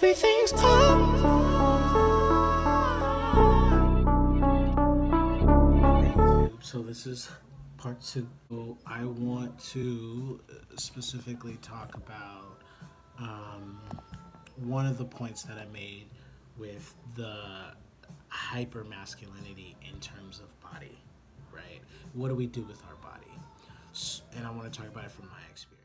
everything's up. So this is part 2. I want to specifically talk about one of the points that I made with the hyper masculinity in terms of body, right? What do we do with our body? And I want to talk about it from my experience.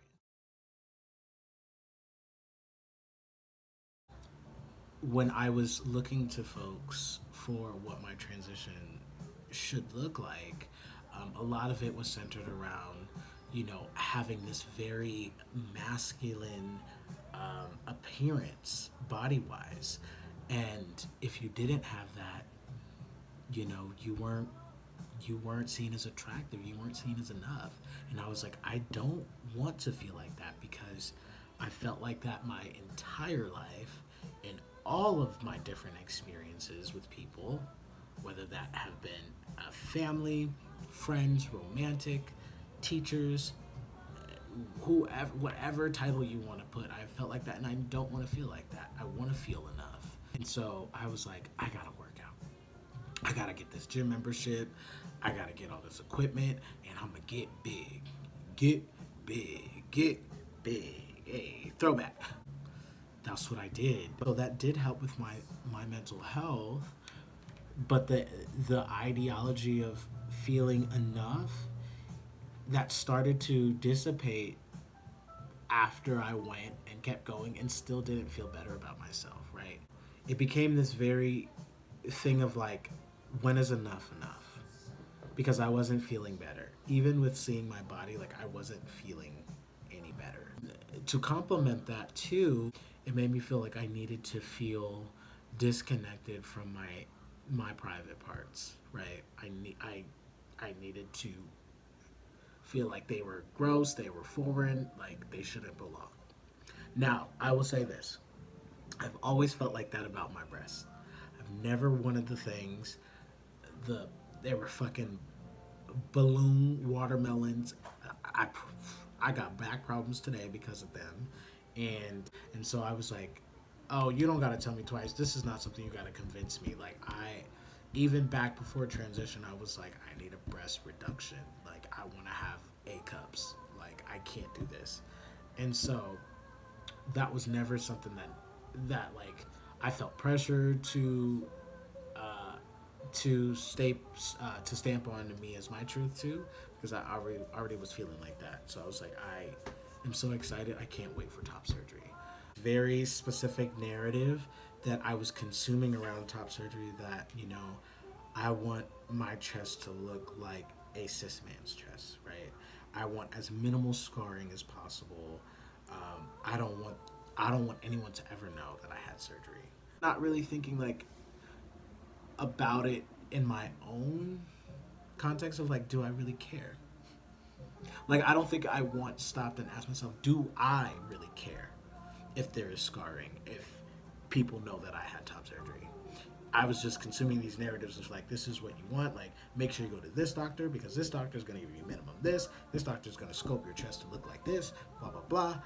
When I was looking to folks for what my transition should look like, a lot of it was centered around, having this very masculine appearance body-wise. And if you didn't have that, you weren't seen as attractive. You weren't seen as enough. And I was like, I don't want to feel like that, because I felt like that my entire life, in all of my different experiences with people, whether that have been family, friends, romantic, teachers, whoever, whatever title you want to put, I felt like that, and I don't want to feel like that. I want to feel enough. And so I was like, I gotta work out. I gotta get this gym membership. I gotta get all this equipment, and I'm gonna get big. Get big. Get big. Hey, throwback. That's what I did. So that did help with my mental health. But the ideology of feeling enough, that started to dissipate after I went and kept going and still didn't feel better about myself, right? It became this very thing of like, when is enough enough? Because I wasn't feeling better. Even with seeing my body, like, I wasn't feeling any better. To complement that too, it made me feel like I needed to feel disconnected from my private parts, right? I needed to feel like they were gross, they were foreign, like they shouldn't belong. Now, I will say this. I've always felt like that about my breasts. I've never wanted the things, they were fucking balloon watermelons. I got back problems today because of them. And so I was like, oh, you don't gotta tell me twice. This is not something you gotta convince me. Like, even back before transition, I was like, I need a breast reduction. Like, I wanna have A cups. Like, I can't do this. And so that was never something that like I felt pressured to stamp on me as my truth too, because I already was feeling like that. So I was like, I am so excited. I can't wait for top surgery. Very specific narrative that I was consuming around top surgery, that I want my chest to look like a cis man's chest, right? I want as minimal scarring as possible. I don't want anyone to ever know that I had surgery. Not really thinking like about it in my own context of like, do I really care? Like, I don't think I once stopped and asked myself, do I really care if there is scarring, if people know that I had top surgery? I was just consuming these narratives of like, this is what you want, like, make sure you go to this doctor because this doctor is going to give you minimum this doctor is going to scope your chest to look like this, blah, blah, blah.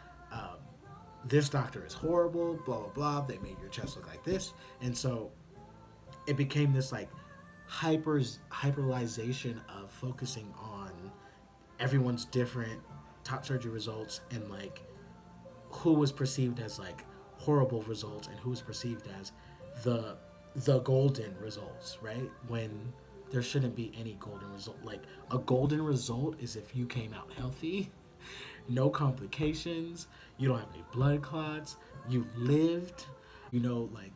This doctor is horrible, blah, blah, blah. They made your chest look like this. And so it became this like hyperalization of focusing on everyone's different top surgery results, and like who was perceived as like horrible results and who was perceived as the golden results, right? When there shouldn't be any golden result. Like, a golden result is if you came out healthy, no complications, you don't have any blood clots, you lived, like,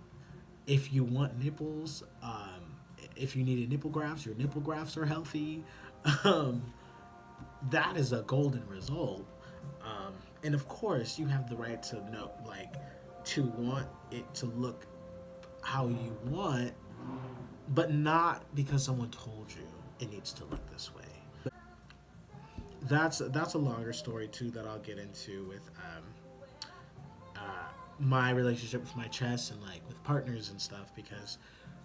if you want nipples, if you needed nipple grafts, your nipple grafts are healthy. That is a golden result. And of course, you have the right to know, like, to want it to look how you want, but not because someone told you it needs to look this way. That's a longer story too that I'll get into with my relationship with my chest and like with partners and stuff, because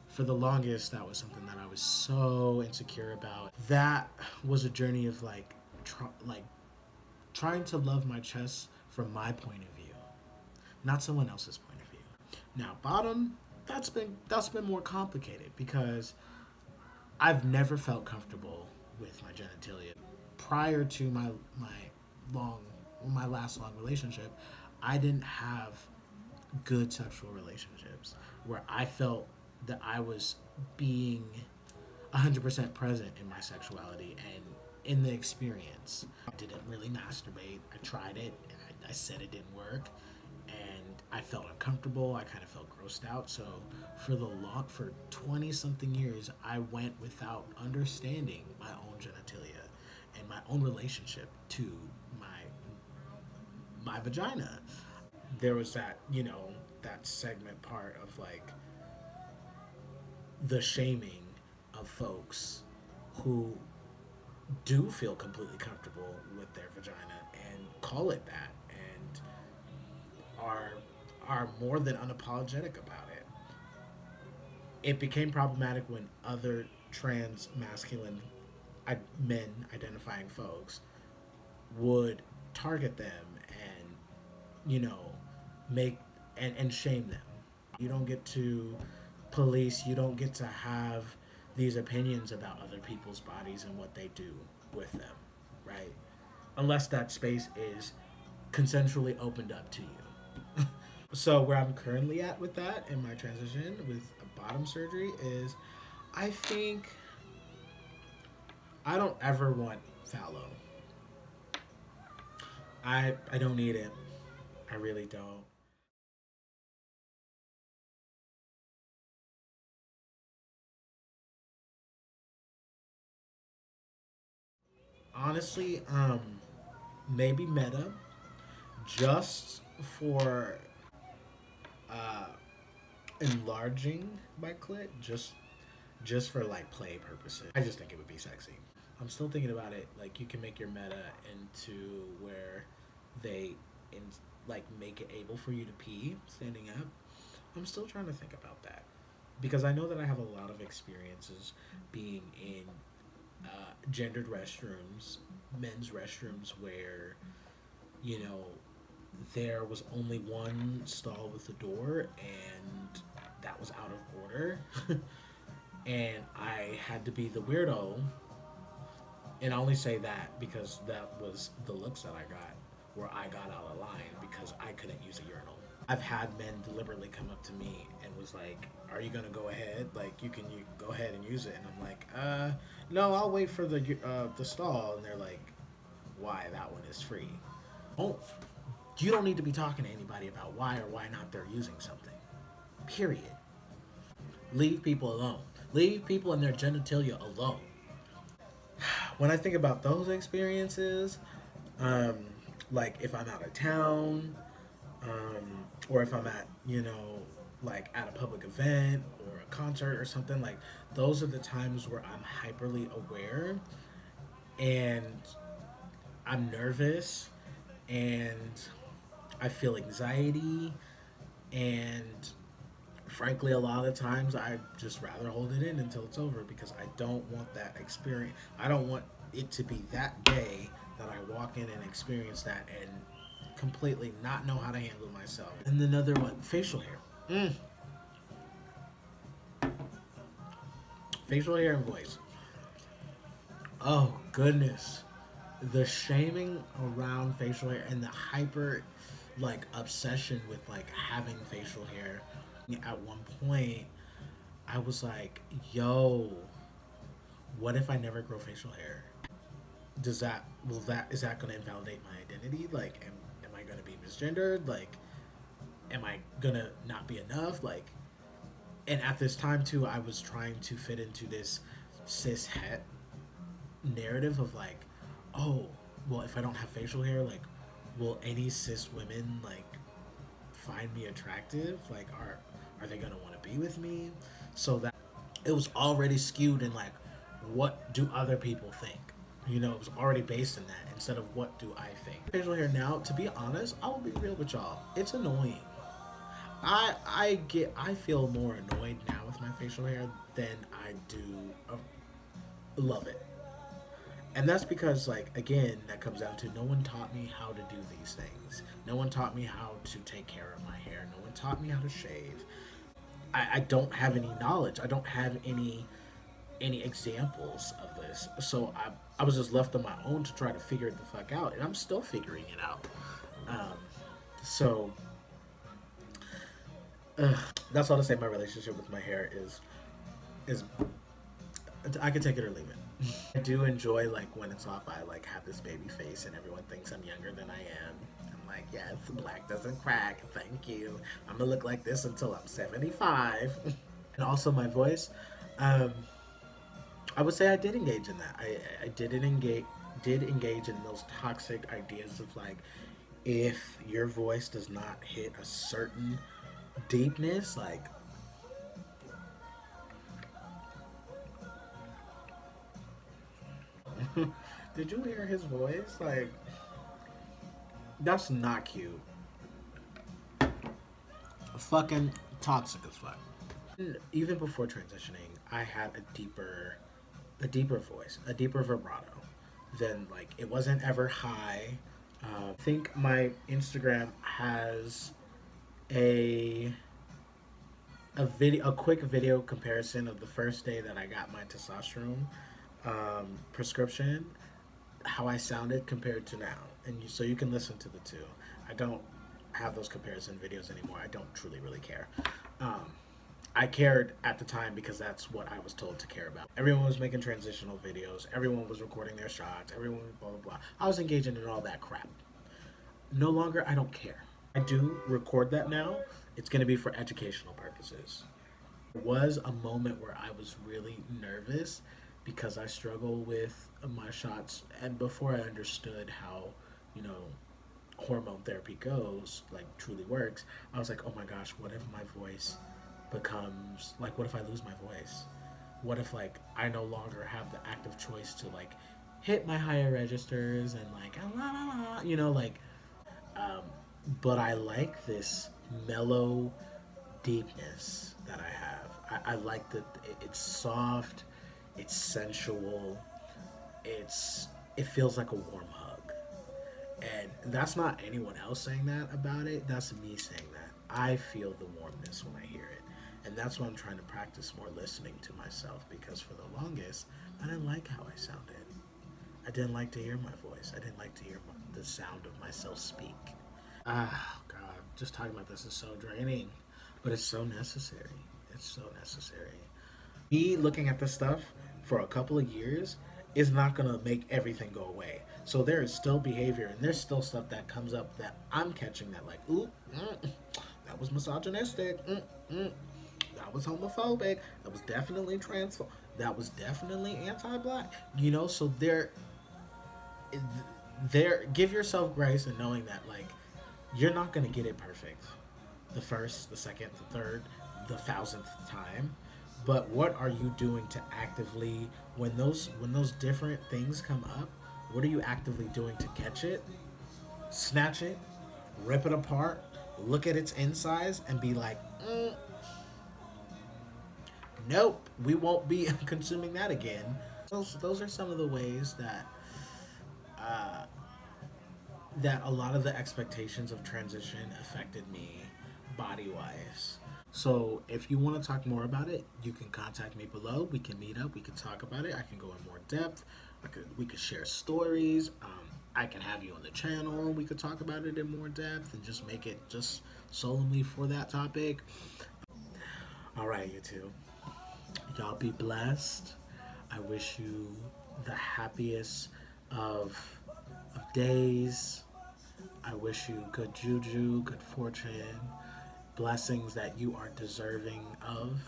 for the longest that was something that I was so insecure about. That was a journey of like trying to love my chest from my point of view, not someone else's point of view. Now, bottom, that's been more complicated because I've never felt comfortable with my genitalia. Prior to long my last long relationship, I didn't have good sexual relationships where I felt that I was being 100% present in my sexuality and in the experience. I didn't really masturbate. I tried it and I said it didn't work and I felt uncomfortable. I kind of felt grossed out. So for 20 something years, I went without understanding my own genitalia and my own relationship to my vagina. There was that, that segment part of like the shaming of folks who do feel completely comfortable with their vagina and call it that and are more than unapologetic about it. It became problematic when other trans masculine men identifying folks would target them and make and shame them. You don't get to police, you don't get to have these opinions about other people's bodies and what they do with them, right? Unless that space is consensually opened up to you. So where I'm currently at with that in my transition with a bottom surgery is I think I don't ever want fallow. I don't need it. I really don't. Honestly, maybe meta just for uh enlarging my clit, just for like play purposes. I just think it would be sexy. I'm still thinking about it. Like you can make your meta into where they in like make it able for you to pee standing up. I'm still trying to think about that because I know that I have a lot of experiences being in gendered restrooms, men's restrooms, where you know there was only one stall with a door and that was out of order. And I had to be the weirdo. And I only say that because that was the looks that I got, where I got out of line because I couldn't use a urinal. I've had men deliberately come up to me and was like, "Are you gonna go ahead? Like, you go ahead and use it." And I'm like, no, I'll wait for the stall." And they're like, "Why? That one is free." Oh, you don't need to be talking to anybody about why or why not they're using something. Period. Leave people alone. Leave people and their genitalia alone. When I think about those experiences, um, like if I'm out of town, or if I'm at, like at a public event or a concert or something, like those are the times where I'm hyperly aware and I'm nervous and I feel anxiety and frankly a lot of the times I just rather hold it in until it's over because I don't want that experience. I don't want it to be that day that I walk in and experience that and completely not know how to handle myself. And another one, facial hair. Facial hair and voice. Oh goodness. The shaming around facial hair and the hyper like obsession with like having facial hair. At one point I was like, yo, what if I never grow facial hair? Does that will that is that gonna invalidate my identity? Like am I gonna be misgendered? Like am I gonna not be enough? Like and at this time too I was trying to fit into this cis het narrative of like, oh, well, if I don't have facial hair, like, will any cis women like find me attractive? Like, are they gonna want to be with me? So that it was already skewed in like, what do other people think? It was already based in that instead of what do I think. Facial hair now, to be honest, I will be real with y'all. It's annoying. I feel more annoyed now with my facial hair than I do love it. And that's because, like, again, that comes down to no one taught me how to do these things. No one taught me how to take care of my hair. No one taught me how to shave. I don't have any knowledge. I don't have any examples of this. So I was just left on my own to try to figure it the fuck out, and I'm still figuring it out. Um, so that's all to say. My relationship with my hair is I can take it or leave it. I do enjoy, like, when it's off. I like have this baby face, and everyone thinks I'm younger than I am. I'm like, yes, black doesn't crack. Thank you. I'm gonna look like this until I'm 75. And also my voice. Um, I would say I did engage in that. I did engage in those toxic ideas of, like, if your voice does not hit a certain deepness, like, did you hear his voice? Like, that's not cute. Fucking toxic as fuck. Even before transitioning, I had a deeper voice, a deeper vibrato. Than, like, it wasn't ever high. I think my Instagram has a a quick video comparison of the first day that I got my testosterone prescription, how I sounded compared to now, and so you can listen to the two. I don't have those comparison videos anymore. I don't truly really care. Um, I cared at the time because that's what I was told to care about. Everyone was making transitional videos. Everyone was recording their shots. Everyone was blah, blah, blah. I was engaging in all that crap. No longer, I don't care. I do record that now. It's going to be for educational purposes. There was a moment where I was really nervous because I struggle with my shots. And before I understood how, you know, hormone therapy goes, like, truly works, I was like, oh my gosh, what if my voice becomes, like, what if I lose my voice? What if, like, I no longer have the active choice to, like, hit my higher registers and, like, la la la, you know, like, um, but I like this mellow deepness that I have. I like that it's soft, it's sensual, it feels like a warm hug. And that's not anyone else saying that about it. That's me saying that. I feel the warmness when I hear it. And that's why I'm trying to practice more listening to myself, because for the longest, I didn't like how I sounded. I didn't like to hear my voice. I didn't like to hear the sound of myself speak. Ah, God, just talking about this is so draining, but it's so necessary. It's so necessary. Me looking at this stuff for a couple of years is not going to make everything go away. So there is still behavior, and there's still stuff that comes up that I'm catching that, like, ooh, that was misogynistic, that was homophobic, that was definitely transphobic, that was definitely anti-black. You know, so give yourself grace in knowing that, like, you're not going to get it perfect the first, the second, the third, the 1000th time. But what are you doing to actively, when those different things come up, what are you actively doing to catch it, snatch it, rip it apart, look at its insides, and be like, nope, we won't be consuming that again. Those are some of the ways that a lot of the expectations of transition affected me body wise. So if you want to talk more about it, you can contact me below. We can meet up. We can talk about it. I can go in more depth. We could share stories. I can have you on the channel. We could talk about it in more depth and just make it just solely for that topic. All right, you two. Y'all be blessed. I wish you the happiest of days. I wish you good juju, good fortune, blessings that you are deserving of.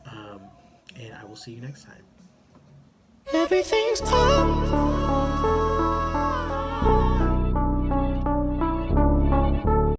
And I will see you next time. Everything's up.